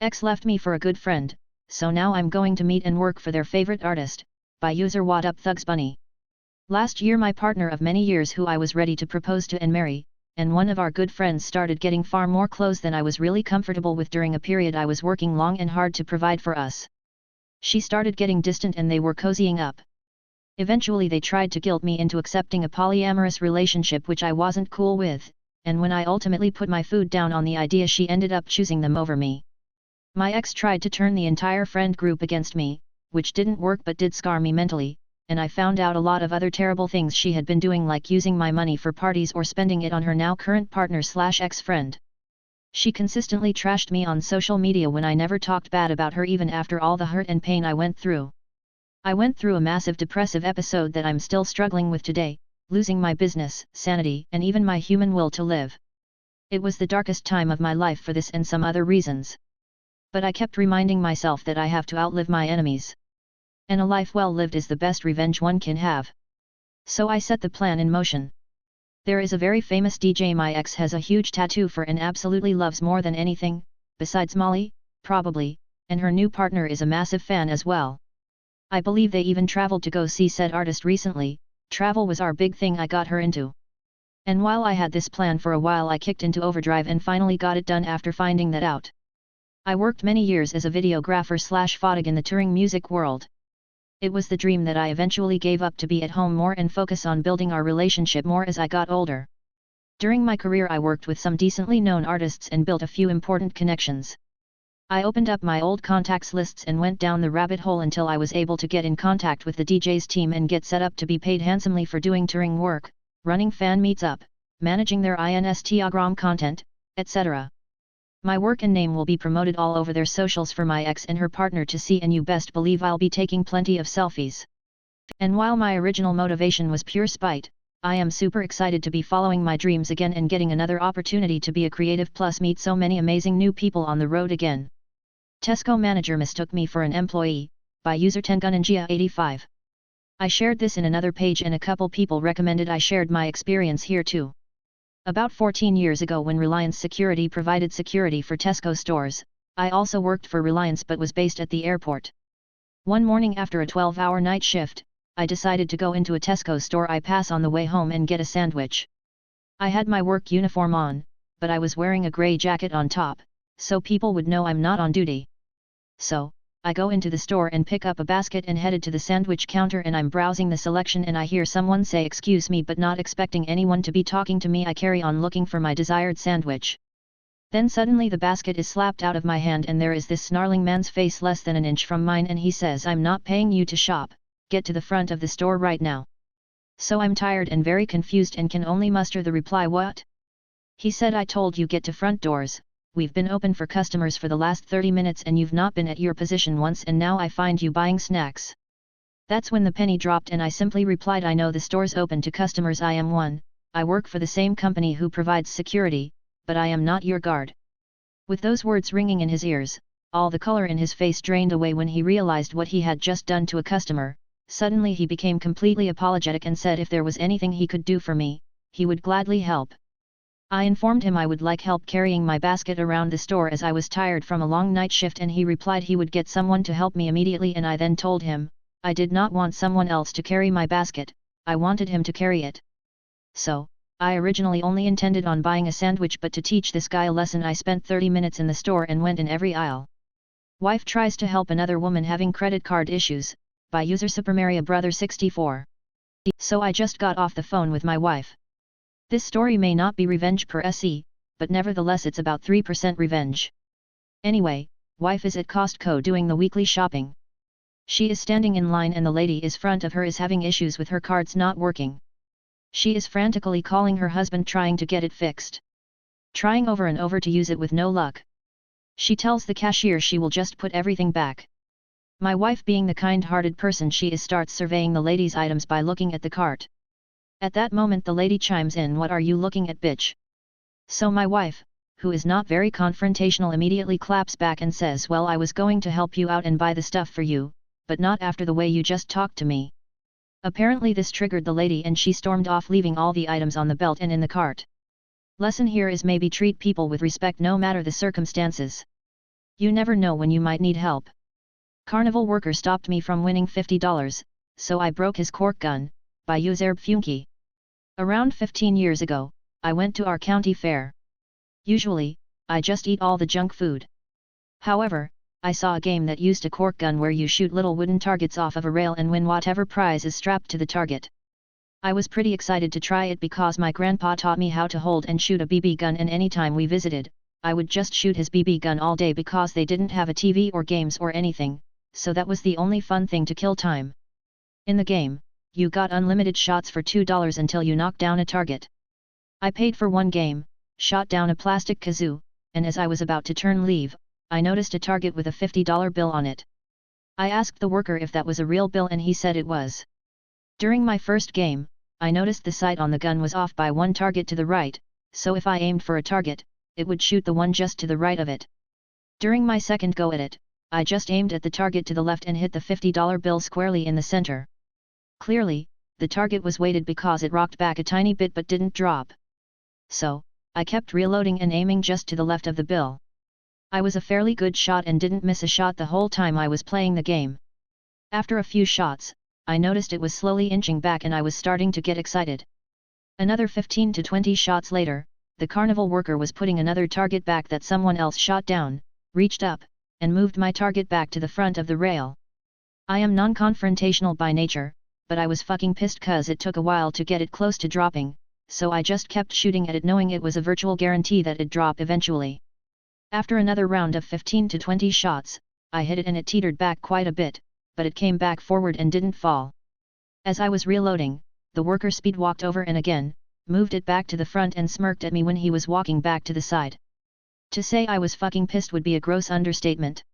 X left me for a good friend, so now I'm going to meet and work for their favorite artist, by user What Up Thugs Bunny. Last year my partner of many years who I was ready to propose to and marry, and one of our good friends started getting far more clothes than I was really comfortable with during a period I was working long and hard to provide for us. She started getting distant and they were cozying up. Eventually they tried to guilt me into accepting a polyamorous relationship which I wasn't cool with, and when I ultimately put my foot down on the idea she ended up choosing them over me. My ex tried to turn the entire friend group against me, which didn't work but did scar me mentally, and I found out a lot of other terrible things she had been doing like using my money for parties or spending it on her now current partner/ex-friend. She consistently trashed me on social media when I never talked bad about her even after all the hurt and pain I went through. I went through a massive depressive episode that I'm still struggling with today, losing my business, sanity, and even my human will to live. It was the darkest time of my life for this and some other reasons. But I kept reminding myself that I have to outlive my enemies. And a life well lived is the best revenge one can have. So I set the plan in motion. There is a very famous DJ my ex has a huge tattoo for and absolutely loves more than anything, besides Molly, probably, and her new partner is a massive fan as well. I believe they even traveled to go see said artist recently. Travel was our big thing I got her into. And while I had this plan for a while I kicked into overdrive and finally got it done after finding that out. I worked many years as a videographer/photog in the touring music world. It was the dream that I eventually gave up to be at home more and focus on building our relationship more as I got older. During my career I worked with some decently known artists and built a few important connections. I opened up my old contacts lists and went down the rabbit hole until I was able to get in contact with the DJ's team and get set up to be paid handsomely for doing touring work, running fan meets up, managing their Instagram content, etc. My work and name will be promoted all over their socials for my ex and her partner to see, and you best believe I'll be taking plenty of selfies. And while my original motivation was pure spite, I am super excited to be following my dreams again and getting another opportunity to be a creative plus meet so many amazing new people on the road again. Tesco manager mistook me for an employee, by user 10gunningia85. I shared this in another page and a couple people recommended I shared my experience here too. About 14 years ago when Reliance Security provided security for Tesco stores, I also worked for Reliance but was based at the airport. One morning after a 12-hour night shift, I decided to go into a Tesco store I pass on the way home and get a sandwich. I had my work uniform on, but I was wearing a grey jacket on top, so people would know I'm not on duty. So, I go into the store and pick up a basket and headed to the sandwich counter and I'm browsing the selection and I hear someone say excuse me, but not expecting anyone to be talking to me I carry on looking for my desired sandwich. Then suddenly the basket is slapped out of my hand and there is this snarling man's face less than an inch from mine and he says, "I'm not paying you to shop, get to the front of the store right now." So I'm tired and very confused and can only muster the reply, "What?" He said, "I told you get to front doors. We've been open for customers for the last 30 minutes and you've not been at your position once and now I find you buying snacks." That's when the penny dropped and I simply replied, "I know the store's open to customers. I am one, I work for the same company who provides security, but I am not your guard." With those words ringing in his ears, all the color in his face drained away when he realized what he had just done to a customer. Suddenly he became completely apologetic and said if there was anything he could do for me, he would gladly help. I informed him I would like help carrying my basket around the store as I was tired from a long night shift and he replied he would get someone to help me immediately and I then told him, I did not want someone else to carry my basket, I wanted him to carry it. So, I originally only intended on buying a sandwich but to teach this guy a lesson I spent 30 minutes in the store and went in every aisle. Wife tries to help another woman having credit card issues, by user Supermaria Brother 64. So I just got off the phone with my wife. This story may not be revenge per se, but nevertheless it's about 3% revenge. Anyway, wife is at Costco doing the weekly shopping. She is standing in line and the lady is front of her is having issues with her cards not working. She is frantically calling her husband trying to get it fixed. Trying over and over to use it with no luck. She tells the cashier she will just put everything back. My wife, being the kind-hearted person she is, starts surveying the lady's items by looking at the cart. At that moment the lady chimes in, "What are you looking at, bitch?" So my wife, who is not very confrontational, immediately claps back and says, "Well, I was going to help you out and buy the stuff for you, but not after the way you just talked to me." Apparently this triggered the lady and she stormed off, leaving all the items on the belt and in the cart. Lesson here is maybe treat people with respect no matter the circumstances. You never know when you might need help. Carnival worker stopped me from winning $50, so I broke his cork gun, by Userb Funke. Around 15 years ago, I went to our county fair. Usually, I just eat all the junk food. However, I saw a game that used a cork gun where you shoot little wooden targets off of a rail and win whatever prize is strapped to the target. I was pretty excited to try it because my grandpa taught me how to hold and shoot a BB gun, and anytime we visited, I would just shoot his BB gun all day because they didn't have a TV or games or anything, so that was the only fun thing to kill time. In the game, you got unlimited shots for $2 until you knocked down a target. I paid for one game, shot down a plastic kazoo, and as I was about to turn leave, I noticed a target with a $50 bill on it. I asked the worker if that was a real bill and he said it was. During my first game, I noticed the sight on the gun was off by one target to the right, so if I aimed for a target, it would shoot the one just to the right of it. During my second go at it, I just aimed at the target to the left and hit the $50 bill squarely in the center. Clearly, the target was weighted because it rocked back a tiny bit but didn't drop. So, I kept reloading and aiming just to the left of the bill. I was a fairly good shot and didn't miss a shot the whole time I was playing the game. After a few shots, I noticed it was slowly inching back and I was starting to get excited. Another 15 to 20 shots later, the carnival worker was putting another target back that someone else shot down, reached up, and moved my target back to the front of the rail. I am non-confrontational by nature, but I was fucking pissed cause it took a while to get it close to dropping, so I just kept shooting at it knowing it was a virtual guarantee that it'd drop eventually. After another round of 15 to 20 shots, I hit it and it teetered back quite a bit, but it came back forward and didn't fall. As I was reloading, the worker speed walked over and again, moved it back to the front and smirked at me when he was walking back to the side. To say I was fucking pissed would be a gross understatement.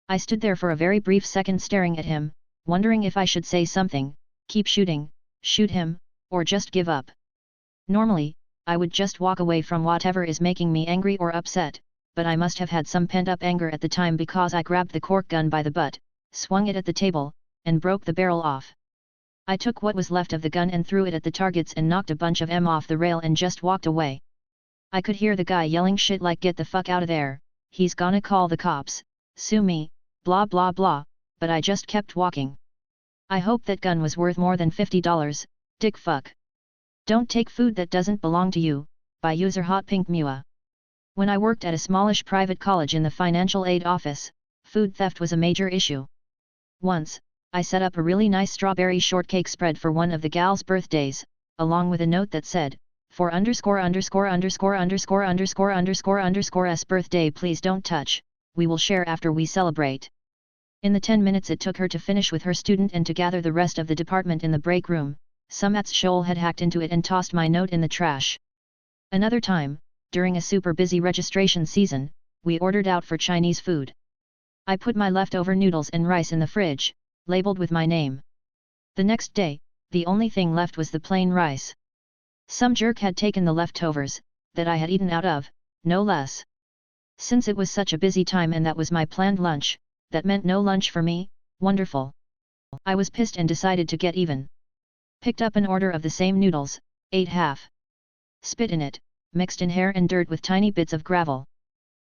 I stood there for a very brief second staring at him, wondering if I should say something, keep shooting, shoot him, or just give up. Normally, I would just walk away from whatever is making me angry or upset, but I must have had some pent-up anger at the time because I grabbed the cork gun by the butt, swung it at the table, and broke the barrel off. I took what was left of the gun and threw it at the targets and knocked a bunch of them off the rail and just walked away. I could hear the guy yelling shit like get the fuck out of there, he's gonna call the cops, sue me, blah blah blah, but I just kept walking. I hope that gun was worth more than $50, dick fuck. Don't take food that doesn't belong to you, by user Hot Pink Mua. When I worked at a smallish private college in the financial aid office, food theft was a major issue. Once, I set up a really nice strawberry shortcake spread for one of the gals' birthdays, along with a note that said, for ______________________ s birthday please don't touch, we will share after we celebrate. In the 10 minutes it took her to finish with her student and to gather the rest of the department in the break room, some asshole had hacked into it and tossed my note in the trash. Another time, during a super busy registration season, we ordered out for Chinese food. I put my leftover noodles and rice in the fridge, labeled with my name. The next day, the only thing left was the plain rice. Some jerk had taken the leftovers, that I had eaten out of, no less. Since it was such a busy time and that was my planned lunch, that meant no lunch for me, wonderful. I was pissed and decided to get even. Picked up an order of the same noodles, ate half. Spit in it, mixed in hair and dirt with tiny bits of gravel.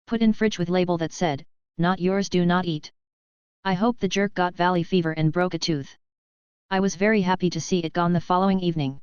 Put in fridge with label that said, not yours, do not eat. I hope the jerk got valley fever and broke a tooth. I was very happy to see it gone the following evening.